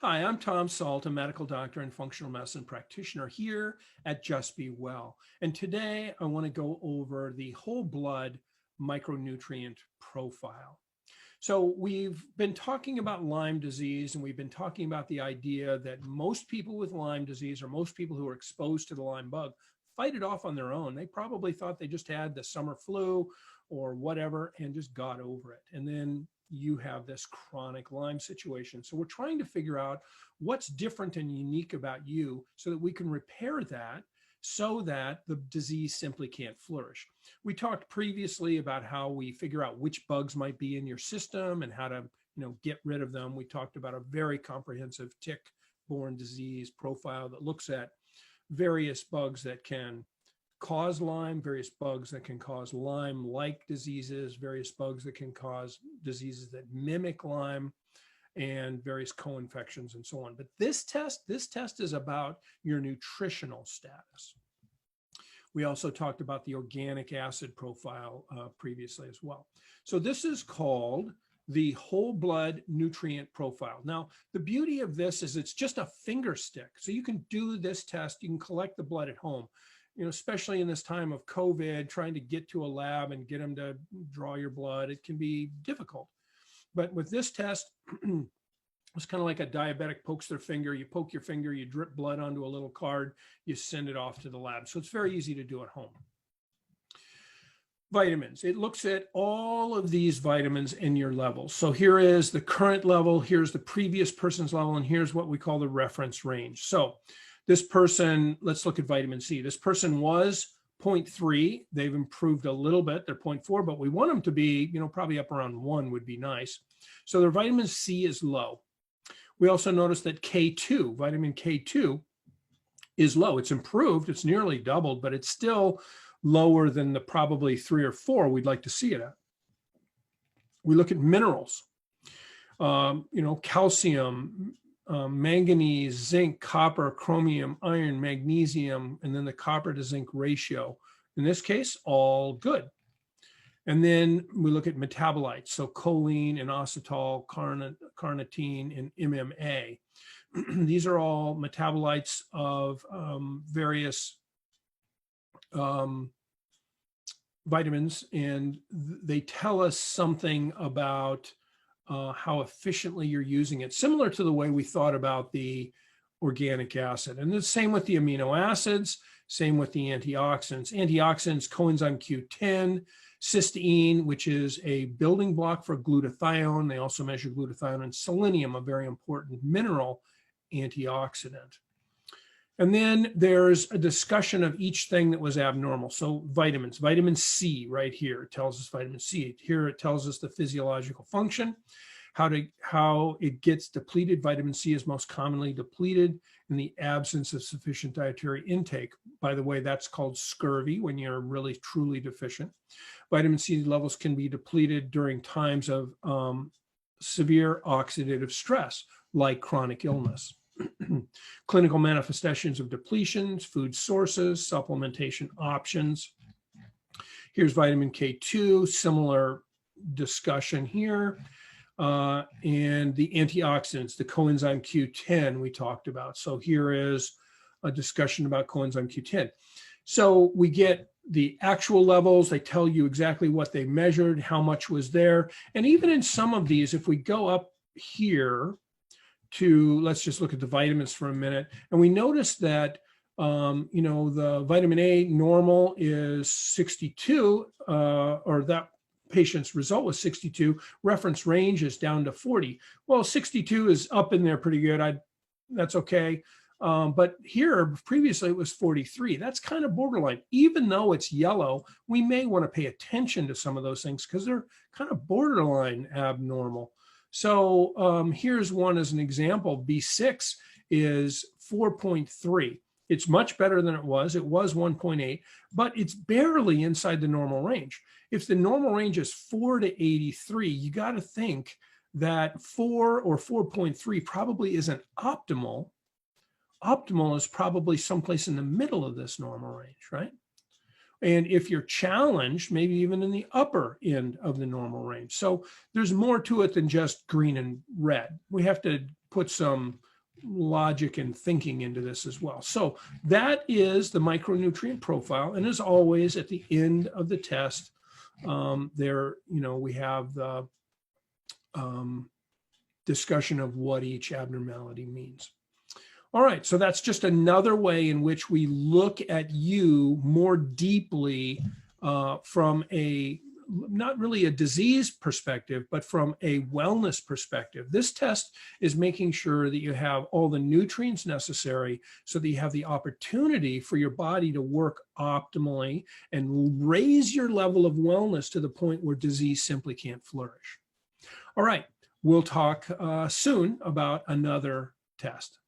Hi, I'm Tom Salt, a medical doctor and functional medicine practitioner here at Just Be Well. And today I want to go over the whole blood micronutrient profile. So we've been talking about Lyme disease, and we've been talking about the idea that most people with Lyme disease, or most people who are exposed to the Lyme bug, fight it off on their own. They probably thought they just had the summer flu or whatever and just got over it. And then you have this chronic Lyme situation. So we're trying to figure out what's different and unique about you so that we can repair that so that the disease simply can't flourish. We talked previously about how we figure out which bugs might be in your system and how to, get rid of them. We talked about a very comprehensive tick-borne disease profile that looks at various bugs that can cause Lyme, various bugs that can cause Lyme-like diseases, various bugs that can cause diseases that mimic Lyme, and various co-infections and so on. But this test is about your nutritional status. We also talked about the organic acid profile previously as well. So this is called the whole blood nutrient profile. Now, the beauty of this is it's just a finger stick. So you can do this test, you can collect the blood at home. Especially in this time of COVID, trying to get to a lab and get them to draw your blood, it can be difficult. But with this test, it's kind of like a diabetic pokes their finger. You poke your finger, you drip blood onto a little card, you send it off to the lab. So it's very easy to do at home. Vitamins. It looks at all of these vitamins in your levels. So here is the current level, here's the previous person's level, and here's what we call the reference range. So this person, let's look at vitamin C. This person was 0.3. They've improved a little bit. They're 0.4, but we want them to be, probably up around 1 would be nice. So their vitamin C is low. We also notice that K2, vitamin K2, is low. It's improved. It's nearly doubled, but it's still lower than the probably 3 or 4 we'd like to see it at. We look at minerals, calcium, manganese, zinc, copper, chromium, iron, magnesium, and then the copper to zinc ratio. In this case, all good. And then we look at metabolites, so choline, inositol, carnitine, and MMA. These are all metabolites of various vitamins, and they tell us something about how efficiently you're using it, similar to the way we thought about the organic acid. And the same with the amino acids, same with the antioxidants. Antioxidants, Coenzyme Q10, cysteine, which is a building block for glutathione. They also measure glutathione, and selenium, a very important mineral antioxidant. And then there's a discussion of each thing that was abnormal. So vitamins, vitamin C right here, it tells us vitamin C. Here it tells us the physiological function, how it gets depleted. Vitamin C is most commonly depleted in the absence of sufficient dietary intake. By the way, that's called scurvy when you're really truly deficient. Vitamin C levels can be depleted during times of severe oxidative stress, like chronic illness. Clinical manifestations of depletions, food sources, supplementation options. Here's vitamin K2, similar discussion here. And the antioxidants, the coenzyme Q10 we talked about. So here is a discussion about coenzyme Q10. So we get the actual levels. They tell you exactly what they measured, how much was there. And even in some of these, if we go up here to, let's just look at the vitamins for a minute. And we notice that, the vitamin A normal is 62, or that patient's result was 62. Reference range is down to 40. Well, 62 is up in there pretty good. That's okay. But here, previously it was 43. That's kind of borderline. Even though it's yellow, we may want to pay attention to some of those things because they're kind of borderline abnormal. So here's one as an example. B6 is 4.3. It's much better than it was. It was 1.8, but it's barely inside the normal range. If the normal range is 4 to 83, you got to think that 4 or 4.3 probably isn't optimal. Optimal is probably someplace in the middle of this normal range, right? And if you're challenged, maybe even in the upper end of the normal range. So there's more to it than just green and red. We have to put some logic and thinking into this as well. So that is the micronutrient profile. And as always, at the end of the test, we have the discussion of what each abnormality means. All right, so that's just another way in which we look at you more deeply from a, not really a disease perspective, but from a wellness perspective. This test is making sure that you have all the nutrients necessary so that you have the opportunity for your body to work optimally and raise your level of wellness to the point where disease simply can't flourish. All right, we'll talk soon about another test.